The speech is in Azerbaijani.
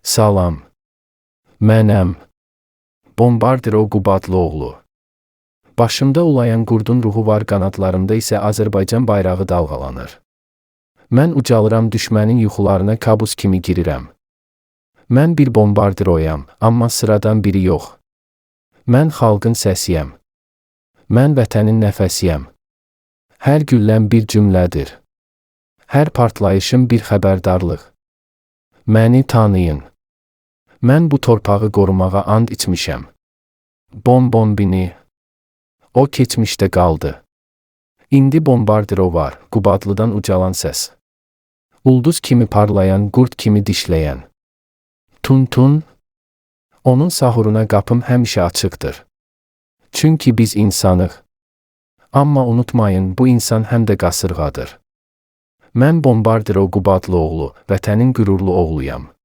Salam. Mənəm. Bombardiro Qubadlıoğlu. Başımda ulayan qurdun ruhu var, qanadlarımda isə Azərbaycan bayrağı dalğalanır. Mən ucalıram, düşmənin yuxularına kabus kimi girirəm. Mən bir bombardiroyam, amma sıradan biri yox. Mən xalqın səsiyəm. Mən vətənin nəfəsiyəm. Hər gülləm bir cümlədir. Hər partlayışım bir xəbərdarlıq. Məni tanıyın. Mən bu torpağı qorumağa and içmişəm. Bombini. O keçmişdə qaldı. İndi bombardiro var, Qubadlıdan ucalan səs. Ulduz kimi parlayan, qurd kimi dişləyən. Tun. Onun sahuruna qapım həmişə açıqdır. Çünki biz insanıq. Amma unutmayın, bu insan həm də qasırğadır. Mən bombardiro Qubadlıoğlu, vətənin qürurlu oğluyam.